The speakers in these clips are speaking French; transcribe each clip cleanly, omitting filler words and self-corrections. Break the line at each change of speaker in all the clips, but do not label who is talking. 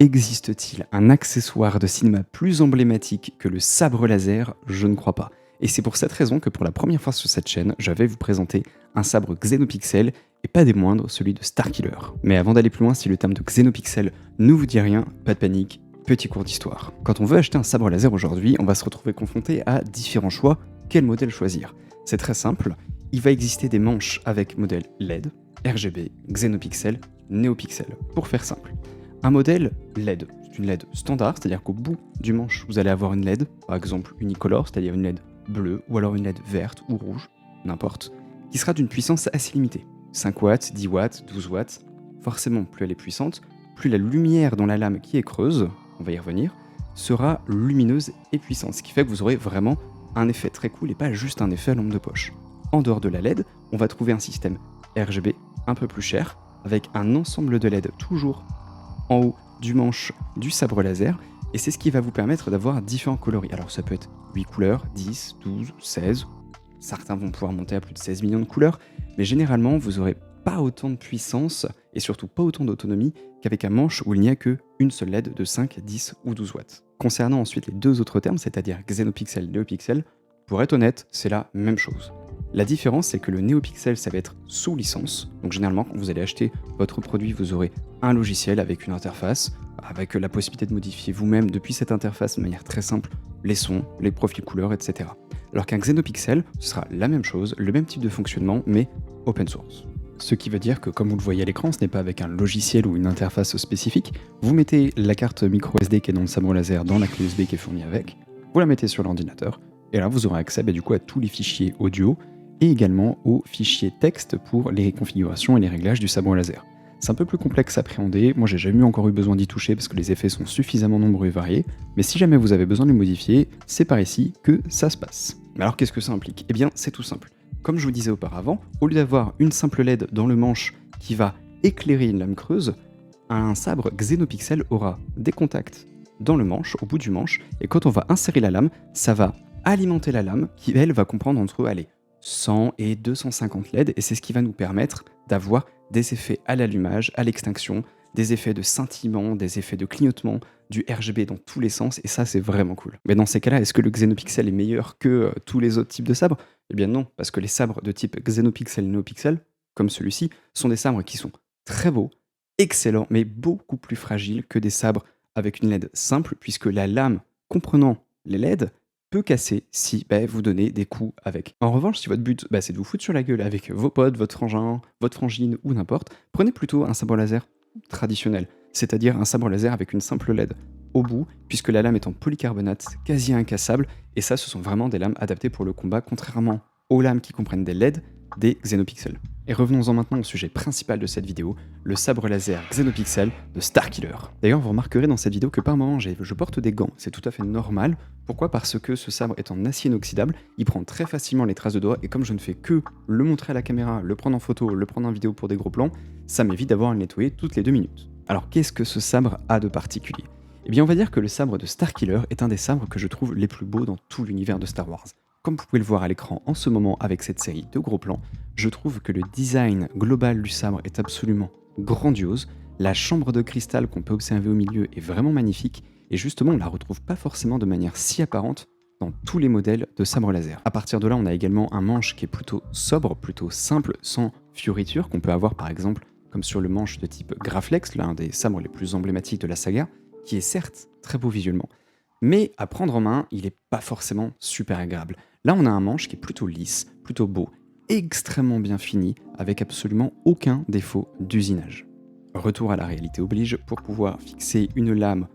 Existe-t-il un accessoire de cinéma plus emblématique que le sabre laser? Je ne crois pas. Et c'est pour cette raison que pour la première fois sur cette chaîne, je vais vous présenter un sabre Xenopixel, et pas des moindres, celui de Starkiller. Mais avant d'aller plus loin, si le terme de Xenopixel ne vous dit rien, pas de panique, petit cours d'histoire. Quand on veut acheter un sabre laser aujourd'hui, on va se retrouver confronté à différents choix. Quel modèle choisir? C'est très simple, il va exister des manches avec modèle LED, RGB, Xenopixel, NeoPixel, pour faire simple. Un modèle LED, c'est une LED standard, c'est-à-dire qu'au bout du manche, vous allez avoir une LED, par exemple unicolore, c'est-à-dire une LED bleue, ou alors une LED verte ou rouge, n'importe, qui sera d'une puissance assez limitée. 5 watts, 10 watts, 12 watts. Forcément, plus elle est puissante, plus la lumière dans la lame qui est creuse, on va y revenir, sera lumineuse et puissante, ce qui fait que vous aurez vraiment un effet très cool et pas juste un effet à lampe de poche. En dehors de la LED, on va trouver un système RGB un peu plus cher, avec un ensemble de LED toujours en haut du manche du sabre laser, et c'est ce qui va vous permettre d'avoir différents coloris. Alors ça peut être 8 couleurs, 10, 12, 16, certains vont pouvoir monter à plus de 16 millions de couleurs, mais généralement vous n'aurez pas autant de puissance, et surtout pas autant d'autonomie qu'avec un manche où il n'y a qu'une seule LED de 5, 10 ou 12 watts. Concernant ensuite les deux autres termes, c'est-à-dire Xenopixel, NeoPixel, pour être honnête, c'est la même chose. La différence, c'est que le NeoPixel, ça va être sous licence. Donc généralement, quand vous allez acheter votre produit, vous aurez un logiciel avec une interface, avec la possibilité de modifier vous-même depuis cette interface de manière très simple les sons, les profils couleurs, etc. Alors qu'un Xenopixel, ce sera la même chose, le même type de fonctionnement, mais open source. Ce qui veut dire que, comme vous le voyez à l'écran, ce n'est pas avec un logiciel ou une interface spécifique. Vous mettez la carte micro SD qui est dans le sabre laser dans la clé USB qui est fournie avec, vous la mettez sur l'ordinateur, et là vous aurez accès du coup à tous les fichiers audio, et également aux fichiers texte pour les configurations et les réglages du sabre laser. C'est un peu plus complexe à appréhender, moi j'ai jamais encore eu besoin d'y toucher parce que les effets sont suffisamment nombreux et variés, mais si jamais vous avez besoin de les modifier, c'est par ici que ça se passe. Mais alors qu'est-ce que ça implique? Eh bien c'est tout simple. Comme je vous disais auparavant, au lieu d'avoir une simple LED dans le manche qui va éclairer une lame creuse, un sabre Xenopixel aura des contacts dans le manche, au bout du manche, et quand on va insérer la lame, ça va alimenter la lame qui elle va comprendre entre, allez, 100 et 250 LED, et c'est ce qui va nous permettre d'avoir des effets à l'allumage, à l'extinction, des effets de scintillement, des effets de clignotement, du RGB dans tous les sens, et ça c'est vraiment cool. Mais dans ces cas-là, est-ce que le Xenopixel est meilleur que tous les autres types de sabres? Eh bien non, parce que les sabres de type Xenopixel NeoPixel, comme celui-ci, sont des sabres qui sont très beaux, excellents, mais beaucoup plus fragiles que des sabres avec une LED simple, puisque la lame comprenant les LED peut casser si vous donnez des coups avec. En revanche, si votre but c'est de vous foutre sur la gueule avec vos potes, votre frangin, votre frangine ou n'importe, prenez plutôt un sabre laser traditionnel, c'est-à-dire un sabre laser avec une simple LED au bout, puisque la lame est en polycarbonate quasi incassable, et ça ce sont vraiment des lames adaptées pour le combat, contrairement aux lames qui comprennent des LED, des Xenopixel. Et revenons-en maintenant au sujet principal de cette vidéo, le sabre laser Xenopixel de Starkiller. D'ailleurs, vous remarquerez dans cette vidéo que par moment je porte des gants, c'est tout à fait normal. Pourquoi? Parce que ce sabre est en acier inoxydable, il prend très facilement les traces de doigts, et comme je ne fais que le montrer à la caméra, le prendre en photo, le prendre en vidéo pour des gros plans, ça m'évite d'avoir à le nettoyer toutes les 2 minutes. Alors qu'est-ce que ce sabre a de particulier? Eh bien on va dire que le sabre de Starkiller est un des sabres que je trouve les plus beaux dans tout l'univers de Star Wars. Comme vous pouvez le voir à l'écran en ce moment avec cette série de gros plans, je trouve que le design global du sabre est absolument grandiose, la chambre de cristal qu'on peut observer au milieu est vraiment magnifique, et justement on la retrouve pas forcément de manière si apparente dans tous les modèles de sabre laser. À partir de là, on a également un manche qui est plutôt sobre, plutôt simple, sans fioritures, qu'on peut avoir par exemple comme sur le manche de type Graflex, l'un des sabres les plus emblématiques de la saga, qui est certes très beau visuellement, mais à prendre en main, il n'est pas forcément super agréable. Là, on a un manche qui est plutôt lisse, plutôt beau, extrêmement bien fini, avec absolument aucun défaut d'usinage. Retour à la réalité oblige, pour pouvoir fixer une lame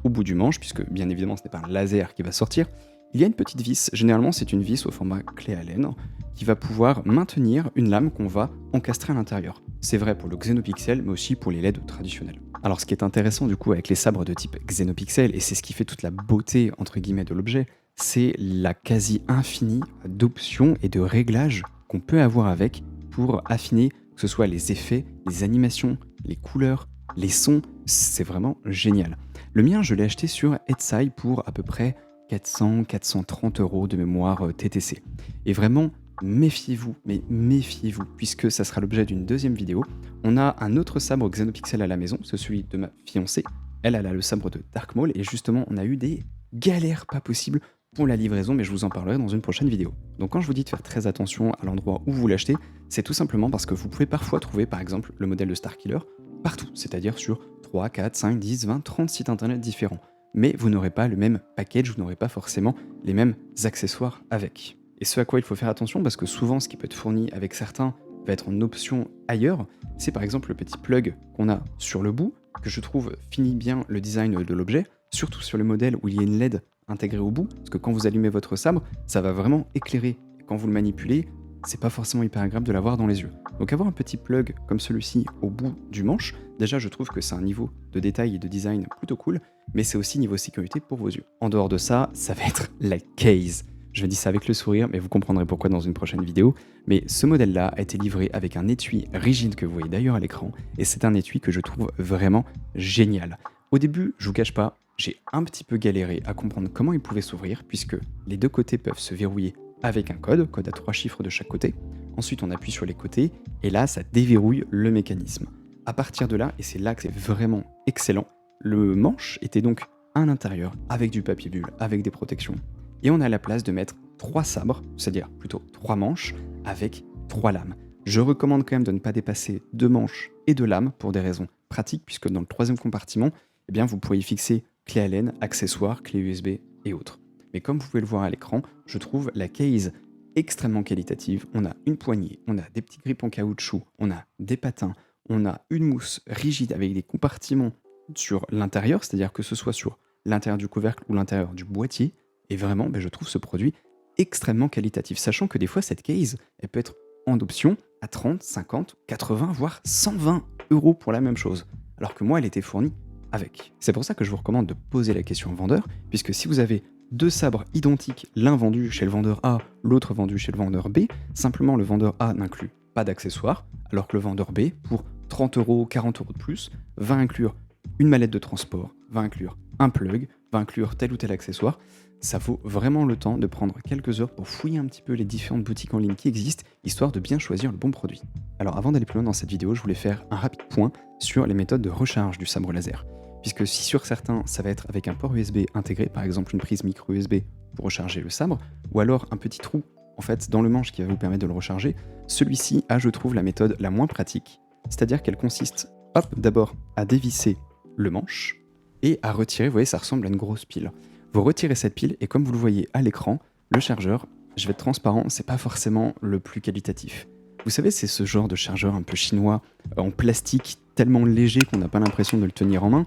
au bout du manche, puisque bien évidemment ce n'est pas un laser qui va sortir, il y a une petite vis, généralement c'est une vis au format clé Allen, qui va pouvoir maintenir une lame qu'on va encastrer à l'intérieur. C'est vrai pour le Xenopixel, mais aussi pour les LED traditionnels. Alors ce qui est intéressant du coup avec les sabres de type Xenopixel, et c'est ce qui fait toute la beauté entre guillemets de l'objet, c'est la quasi infinie d'options et de réglages qu'on peut avoir avec pour affiner que ce soit les effets, les animations, les couleurs, les sons, c'est vraiment génial. Le mien, je l'ai acheté sur Etsy pour à peu près 400-430 € de mémoire TTC. Et vraiment, méfiez-vous, mais méfiez-vous, puisque ça sera l'objet d'une deuxième vidéo. On a un autre sabre Xenopixel à la maison, c'est celui de ma fiancée, elle a le sabre de Dark Maul et justement on a eu des galères pas possibles pour la livraison, mais je vous en parlerai dans une prochaine vidéo. Donc quand je vous dis de faire très attention à l'endroit où vous l'achetez, c'est tout simplement parce que vous pouvez parfois trouver par exemple le modèle de Starkiller partout, c'est-à-dire sur 3, 4, 5, 10, 20, 30 sites internet différents. Mais vous n'aurez pas le même package, vous n'aurez pas forcément les mêmes accessoires avec. Et ce à quoi il faut faire attention, parce que souvent ce qui peut être fourni avec certains va être en option ailleurs, c'est par exemple le petit plug qu'on a sur le bout, que je trouve finit bien le design de l'objet, surtout sur le modèle où il y a une LED intégrée au bout, parce que quand vous allumez votre sabre, ça va vraiment éclairer. Et quand vous le manipulez, c'est pas forcément hyper agréable de l'avoir dans les yeux. Donc avoir un petit plug comme celui-ci au bout du manche, déjà je trouve que c'est un niveau de détail et de design plutôt cool, mais c'est aussi niveau sécurité pour vos yeux. En dehors de ça, ça va être la case. Je dis ça avec le sourire, mais vous comprendrez pourquoi dans une prochaine vidéo. Mais ce modèle-là a été livré avec un étui rigide que vous voyez d'ailleurs à l'écran, et c'est un étui que je trouve vraiment génial. Au début, je vous cache pas, j'ai un petit peu galéré à comprendre comment il pouvait s'ouvrir, puisque les deux côtés peuvent se verrouiller avec un code à 3 chiffres de chaque côté. Ensuite, on appuie sur les côtés, et là, ça déverrouille le mécanisme. À partir de là, et c'est là que c'est vraiment excellent, le manche était donc à l'intérieur, avec du papier bulle, avec des protections. Et on a la place de mettre 3 sabres, c'est-à-dire plutôt 3 manches, avec 3 lames. Je recommande quand même de ne pas dépasser 2 manches et 2 lames pour des raisons pratiques, puisque dans le troisième compartiment, eh bien, vous pouvez y fixer clé Allen, accessoires, clé USB et autres. Mais comme vous pouvez le voir à l'écran, je trouve la case extrêmement qualitative. On a une poignée, on a des petits grips en caoutchouc, on a des patins, on a une mousse rigide avec des compartiments sur l'intérieur, c'est-à-dire que ce soit sur l'intérieur du couvercle ou l'intérieur du boîtier. Et vraiment, je trouve ce produit extrêmement qualitatif, sachant que des fois, cette case, elle peut être en option à 30, 50, 80, voire 120 € pour la même chose, alors que moi, elle était fournie avec. C'est pour ça que je vous recommande de poser la question au vendeur, puisque si vous avez 2 sabres identiques, l'un vendu chez le vendeur A, l'autre vendu chez le vendeur B, simplement le vendeur A n'inclut pas d'accessoires, alors que le vendeur B, pour 30 €, 40 € de plus, va inclure une mallette de transport, va inclure un plug, va inclure tel ou tel accessoire. Ça vaut vraiment le temps de prendre quelques heures pour fouiller un petit peu les différentes boutiques en ligne qui existent, histoire de bien choisir le bon produit. Alors avant d'aller plus loin dans cette vidéo, je voulais faire un rapide point sur les méthodes de recharge du sabre laser. Puisque si sur certains, ça va être avec un port USB intégré, par exemple une prise micro USB pour recharger le sabre, ou alors un petit trou en fait dans le manche qui va vous permettre de le recharger, celui-ci a, je trouve, la méthode la moins pratique. C'est-à-dire qu'elle consiste, d'abord à dévisser le manche et à retirer, vous voyez, ça ressemble à une grosse pile. Vous retirez cette pile et comme vous le voyez à l'écran, le chargeur, je vais être transparent, c'est pas forcément le plus qualitatif. Vous savez, c'est ce genre de chargeur un peu chinois, en plastique, tellement léger qu'on n'a pas l'impression de le tenir en main.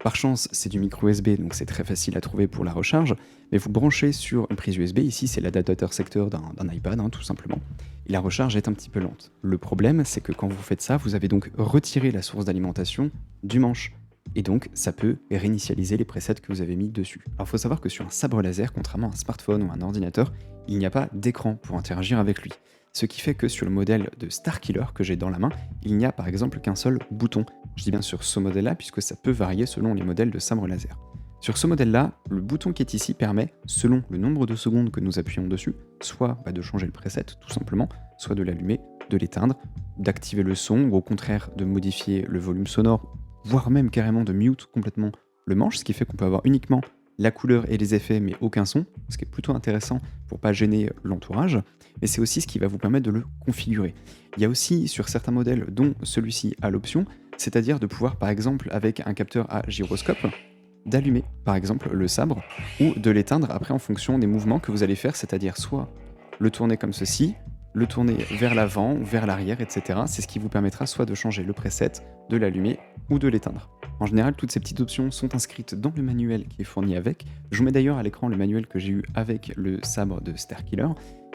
Par chance, c'est du micro USB, donc c'est très facile à trouver pour la recharge, mais vous branchez sur une prise USB, ici c'est l'adaptateur secteur d'un iPad, tout simplement, et la recharge est un petit peu lente. Le problème, c'est que quand vous faites ça, vous avez donc retiré la source d'alimentation du manche. Et donc, ça peut réinitialiser les presets que vous avez mis dessus. Alors, il faut savoir que sur un sabre laser, contrairement à un smartphone ou un ordinateur, il n'y a pas d'écran pour interagir avec lui. Ce qui fait que sur le modèle de Starkiller que j'ai dans la main, il n'y a par exemple qu'un seul bouton. Je dis bien sur ce modèle-là, puisque ça peut varier selon les modèles de sabre laser. Sur ce modèle-là, le bouton qui est ici permet, selon le nombre de secondes que nous appuyons dessus, soit de changer le preset tout simplement, soit de l'allumer, de l'éteindre, d'activer le son, ou au contraire de modifier le volume sonore, voire même carrément de mute complètement le manche, ce qui fait qu'on peut avoir uniquement la couleur et les effets, mais aucun son, ce qui est plutôt intéressant pour pas gêner l'entourage, mais c'est aussi ce qui va vous permettre de le configurer. Il y a aussi sur certains modèles, dont celui-ci a l'option, c'est-à-dire de pouvoir par exemple avec un capteur à gyroscope, d'allumer par exemple le sabre, ou de l'éteindre après en fonction des mouvements que vous allez faire, c'est-à-dire soit le tourner comme ceci, le tourner vers l'avant ou vers l'arrière, etc. C'est ce qui vous permettra soit de changer le preset, de l'allumer ou de l'éteindre. En général, toutes ces petites options sont inscrites dans le manuel qui est fourni avec. Je vous mets d'ailleurs à l'écran le manuel que j'ai eu avec le sabre de Starkiller.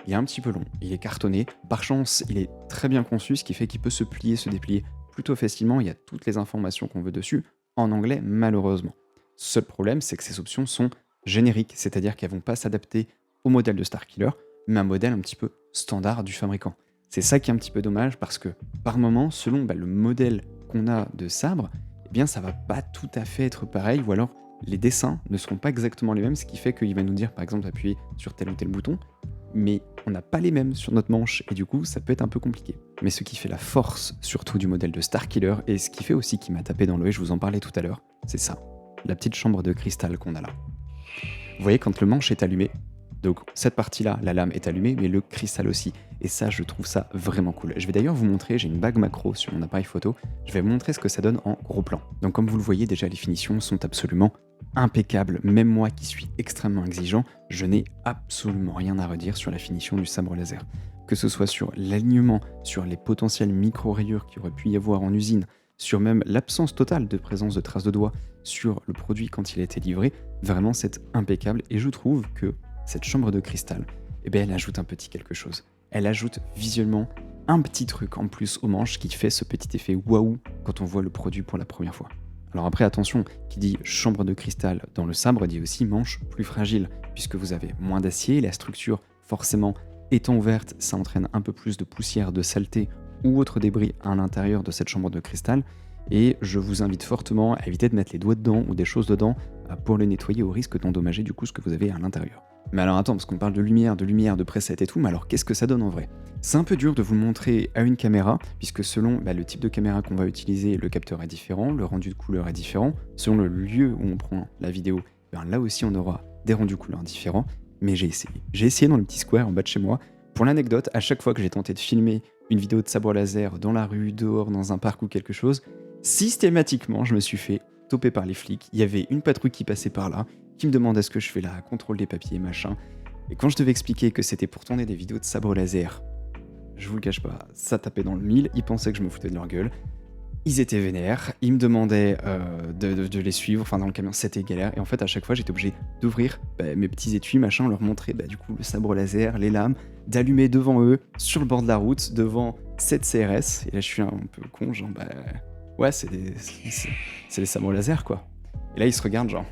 Il est un petit peu long, il est cartonné. Par chance, il est très bien conçu, ce qui fait qu'il peut se plier, se déplier plutôt facilement. Il y a toutes les informations qu'on veut dessus, en anglais malheureusement. Seul problème, c'est que ces options sont génériques, c'est-à-dire qu'elles ne vont pas s'adapter au modèle de Starkiller, mais un modèle un petit peu standard du fabricant. C'est ça qui est un petit peu dommage parce que par moment, selon le modèle qu'on a de sabre, eh bien ça va pas tout à fait être pareil, ou alors les dessins ne seront pas exactement les mêmes, ce qui fait qu'il va nous dire par exemple d'appuyer sur tel ou tel bouton, mais on n'a pas les mêmes sur notre manche et du coup ça peut être un peu compliqué. Mais ce qui fait la force surtout du modèle de Starkiller, et ce qui fait aussi qui m'a tapé dans l'œil, je vous en parlais tout à l'heure, c'est ça. la petite chambre de cristal qu'on a là. Vous voyez quand le manche est allumé, donc cette partie-là, la lame est allumée, mais le cristal aussi. Et ça, je trouve ça vraiment cool. Je vais d'ailleurs vous montrer, j'ai une bague macro sur mon appareil photo, je vais vous montrer ce que ça donne en gros plan. Donc comme vous le voyez déjà, les finitions sont absolument impeccables. Même moi qui suis extrêmement exigeant, je n'ai absolument rien à redire sur la finition du sabre laser. Que ce soit sur l'alignement, sur les potentielles micro-rayures qu'il aurait pu y avoir en usine, sur même l'absence totale de présence de traces de doigts sur le produit quand il a été livré, vraiment c'est impeccable et je trouve que cette chambre de cristal, eh bien, elle ajoute un petit quelque chose. Elle ajoute visuellement un petit truc en plus au manche qui fait ce petit effet waouh quand on voit le produit pour la première fois. Alors après attention, qui dit chambre de cristal dans le sabre dit aussi manche plus fragile, puisque vous avez moins d'acier, la structure forcément étant ouverte, ça entraîne un peu plus de poussière, de saleté ou autres débris à l'intérieur de cette chambre de cristal, et je vous invite fortement à éviter de mettre les doigts dedans ou des choses dedans pour le nettoyer au risque d'endommager du coup ce que vous avez à l'intérieur. Mais alors attends, parce qu'on parle de lumière, de preset et tout, mais alors qu'est-ce que ça donne en vrai? C'est un peu dur de vous le montrer à une caméra, puisque selon le type de caméra qu'on va utiliser, le capteur est différent, le rendu de couleur est différent. Selon le lieu où on prend la vidéo, là aussi on aura des rendus couleurs différents, mais j'ai essayé. J'ai essayé dans le petit square en bas de chez moi. Pour l'anecdote, à chaque fois que j'ai tenté de filmer une vidéo de sabre laser dans la rue, dehors, dans un parc ou quelque chose, systématiquement je me suis fait toper par les flics. Il y avait une patrouille qui passait par là, qui me demandait ce que je fais là, contrôle des papiers, machin. Et quand je devais expliquer que c'était pour tourner des vidéos de sabre laser, je vous le cache pas, ça tapait dans le mille, ils pensaient que je me foutais de leur gueule. Ils étaient vénères, ils me demandaient de les suivre, enfin dans le camion c'était galère, et en fait à chaque fois j'étais obligé d'ouvrir mes petits étuis, machin, leur montrer du coup le sabre laser, les lames, d'allumer devant eux, sur le bord de la route, devant cette CRS, et là je suis un peu con, genre ouais c'est les sabres laser quoi. Et là ils se regardent genre...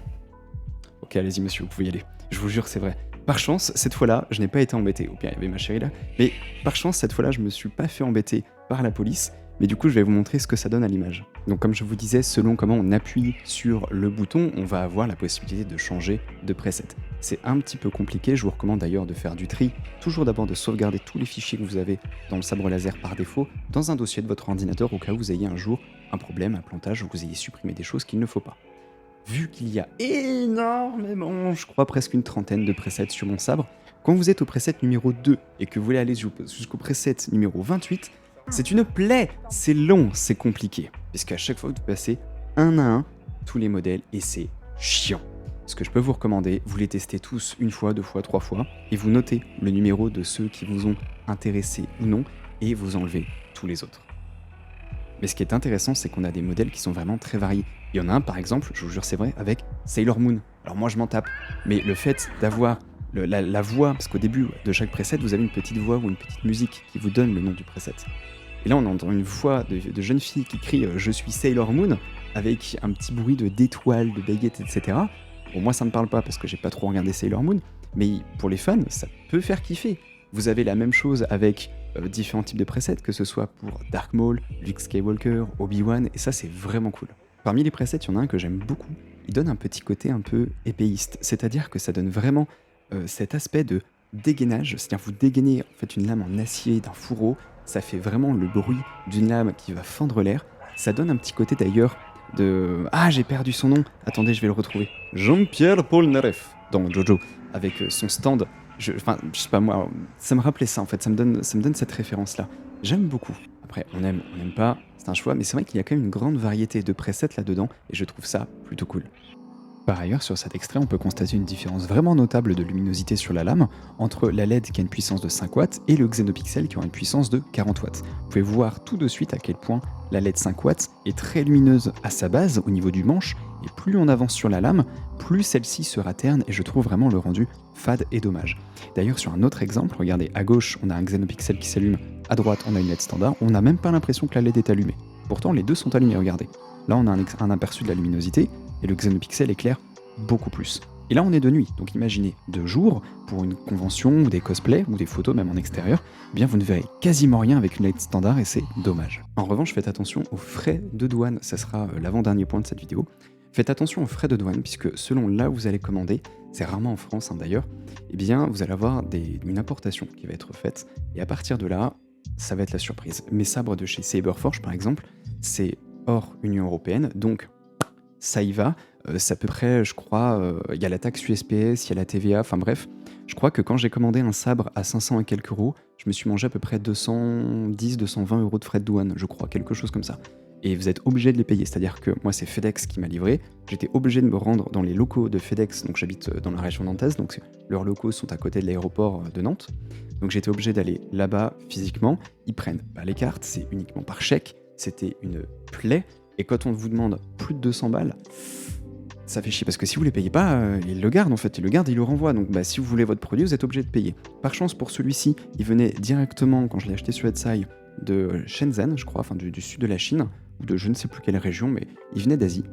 Ok, allez-y monsieur, vous pouvez y aller. Je vous jure, c'est vrai. Par chance, cette fois-là, je n'ai pas été embêté. Au pire, il y avait ma chérie là. Mais par chance, cette fois-là, je me suis pas fait embêter par la police. Mais du coup, je vais vous montrer ce que ça donne à l'image. Donc comme je vous disais, selon comment on appuie sur le bouton, on va avoir la possibilité de changer de preset. C'est un petit peu compliqué, je vous recommande d'ailleurs de faire du tri. Toujours d'abord de sauvegarder tous les fichiers que vous avez dans le sabre laser par défaut, dans un dossier de votre ordinateur au cas où vous ayez un jour un problème, un plantage, ou vous ayez supprimé des choses qu'il ne faut pas. Vu qu'il y a énormément, je crois presque une trentaine de presets sur mon sabre, quand vous êtes au preset numéro 2 et que vous voulez aller jusqu'au preset numéro 28, c'est une plaie, c'est long, c'est compliqué. Puisqu'à chaque fois vous passez un à un tous les modèles et c'est chiant. Ce que je peux vous recommander, vous les testez tous une fois, deux fois, trois fois et vous notez le numéro de ceux qui vous ont intéressé ou non et vous enlevez tous les autres. Mais ce qui est intéressant, c'est qu'on a des modèles qui sont vraiment très variés. Il y en a un, par exemple, je vous jure c'est vrai, avec Sailor Moon. Alors moi je m'en tape, mais le fait d'avoir la voix, parce qu'au début de chaque preset, vous avez une petite voix ou une petite musique qui vous donne le nom du preset. Et là on entend une voix de jeune fille qui crie « Je suis Sailor Moon » avec un petit bruit d'étoiles, de baguettes, etc. Bon, moi ça me parle pas parce que j'ai pas trop regardé Sailor Moon, mais pour les fans, ça peut faire kiffer. Vous avez la même chose avec différents types de presets, que ce soit pour Dark Maul, Luke Skywalker, Obi-Wan, et ça c'est vraiment cool. Parmi les presets, il y en a un que j'aime beaucoup, il donne un petit côté un peu épéiste, c'est-à-dire que ça donne vraiment cet aspect de dégainage, c'est-à-dire vous dégainez en fait une lame en acier d'un fourreau, ça fait vraiment le bruit d'une lame qui va fendre l'air, ça donne un petit côté d'ailleurs de... Ah, j'ai perdu son nom, attendez, je vais le retrouver. Jean-Pierre Polnareff, dans Jojo, avec son stand. Enfin, je sais pas moi, ça me rappelait ça en fait, ça me donne cette référence-là. J'aime beaucoup. Après, on aime pas, c'est un choix, mais c'est vrai qu'il y a quand même une grande variété de presets là-dedans, et je trouve ça plutôt cool. Par ailleurs, sur cet extrait, on peut constater une différence vraiment notable de luminosité sur la lame entre la LED qui a une puissance de 5 watts et le Xenopixel qui a une puissance de 40 watts. Vous pouvez voir tout de suite à quel point la LED 5 watts est très lumineuse à sa base au niveau du manche, et plus on avance sur la lame, plus celle-ci sera terne et je trouve vraiment le rendu fade et dommage. D'ailleurs, sur un autre exemple, regardez, à gauche, on a un Xenopixel qui s'allume, à droite, on a une LED standard, on n'a même pas l'impression que la LED est allumée. Pourtant, les deux sont allumés, regardez. Là, on a un aperçu de la luminosité, et le Xenopixel éclaire beaucoup plus. Et là, on est de nuit, donc imaginez de jour, pour une convention ou des cosplays, ou des photos même en extérieur, eh bien vous ne verrez quasiment rien avec une LED standard et c'est dommage. En revanche, faites attention aux frais de douane, ça sera l'avant-dernier point de cette vidéo. Faites attention aux frais de douane, puisque selon là où vous allez commander, c'est rarement en France d'ailleurs, eh bien vous allez avoir une importation qui va être faite, et à partir de là, ça va être la surprise. Mes sabres de chez Saberforge par exemple, c'est hors Union Européenne, donc ça y va. C'est à peu près, je crois, il y a la taxe USPS, il y a la TVA, enfin bref. Je crois que quand j'ai commandé un sabre à 500 et quelques euros, je me suis mangé à peu près 210-220 euros de frais de douane, je crois, quelque chose comme ça. Et vous êtes obligé de les payer, c'est-à-dire que moi c'est FedEx qui m'a livré, j'étais obligé de me rendre dans les locaux de FedEx, donc j'habite dans la région nantaise, donc leurs locaux sont à côté de l'aéroport de Nantes, donc j'étais obligé d'aller là-bas physiquement, ils prennent pas les cartes, c'est uniquement par chèque, c'était une plaie, et quand on vous demande plus de 200 balles, ça fait chier parce que si vous les payez pas, ils le gardent en fait, ils le gardent, ils le renvoient. Donc bah, si vous voulez votre produit, vous êtes obligé de payer. Par chance pour celui-ci, il venait directement, quand je l'ai acheté sur Etsy, de Shenzhen, je crois, enfin du sud de la Chine, ou de je ne sais plus quelle région, mais il venait d'Asie.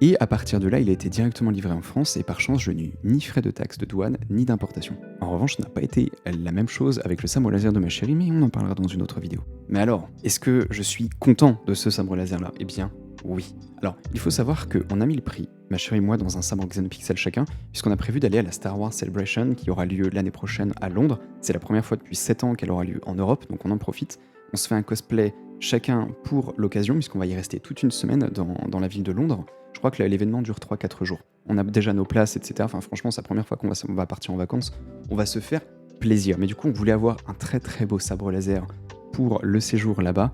Et à partir de là, il a été directement livré en France, et par chance, je n'ai eu ni frais de taxe de douane, ni d'importation. En revanche, ça n'a pas été la même chose avec le sabre laser de ma chérie, mais on en parlera dans une autre vidéo. Mais alors, est-ce que je suis content de ce sabre laser-là? Eh bien, oui. Alors, il faut savoir qu'on a mis le prix, ma chérie et moi, dans un sabre Xenopixel chacun, puisqu'on a prévu d'aller à la Star Wars Celebration qui aura lieu l'année prochaine à Londres. C'est la première fois depuis 7 ans qu'elle aura lieu en Europe, donc on en profite. On se fait un cosplay chacun pour l'occasion, puisqu'on va y rester toute une semaine dans la ville de Londres. Je crois que l'événement dure 3-4 jours. On a déjà nos places, etc. Enfin, franchement, c'est la première fois qu'on va partir en vacances. On va se faire plaisir. Mais du coup, on voulait avoir un très très beau sabre laser pour le séjour là-bas.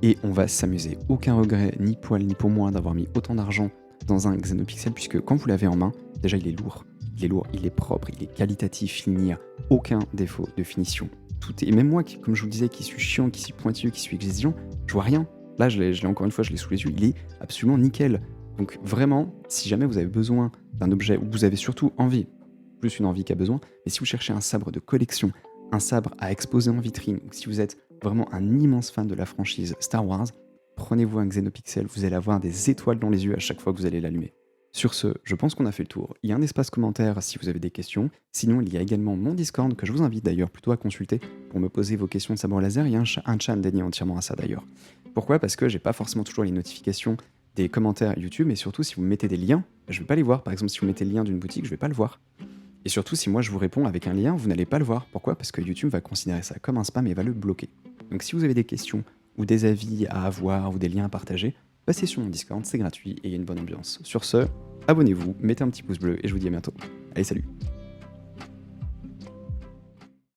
Et on va s'amuser. Aucun regret, ni poil ni pour moi, d'avoir mis autant d'argent dans un Xenopixel, puisque quand vous l'avez en main, déjà il est lourd. Il est lourd, il est propre, il est qualitatif, il n'y a aucun défaut de finition. Tout est... Et même moi, comme je vous le disais, qui suis chiant, qui suis pointilleux, qui suis exigeant, je vois rien. Là, je l'ai encore une fois, je l'ai sous les yeux, il est absolument nickel. Donc vraiment, si jamais vous avez besoin d'un objet, ou vous avez surtout envie, plus une envie qu'un besoin, mais si vous cherchez un sabre de collection, un sabre à exposer en vitrine, ou si vous êtes vraiment un immense fan de la franchise Star Wars, prenez-vous un Xenopixel, vous allez avoir des étoiles dans les yeux à chaque fois que vous allez l'allumer. Sur ce, je pense qu'on a fait le tour. Il y a un espace commentaire si vous avez des questions. Sinon, il y a également mon Discord que je vous invite d'ailleurs plutôt à consulter pour me poser vos questions de sabre laser. Il y a un chat dédié entièrement à ça d'ailleurs. Pourquoi? Parce que j'ai pas forcément toujours les notifications des commentaires YouTube, et surtout si vous mettez des liens, je vais pas les voir. Par exemple, si vous mettez le lien d'une boutique, je vais pas le voir. Et surtout, si moi je vous réponds avec un lien, vous n'allez pas le voir. Pourquoi? Parce que YouTube va considérer ça comme un spam et va le bloquer. Donc si vous avez des questions ou des avis à avoir ou des liens à partager, passez sur mon Discord, c'est gratuit et il y a une bonne ambiance. Sur ce, abonnez-vous, mettez un petit pouce bleu et je vous dis à bientôt. Allez, salut!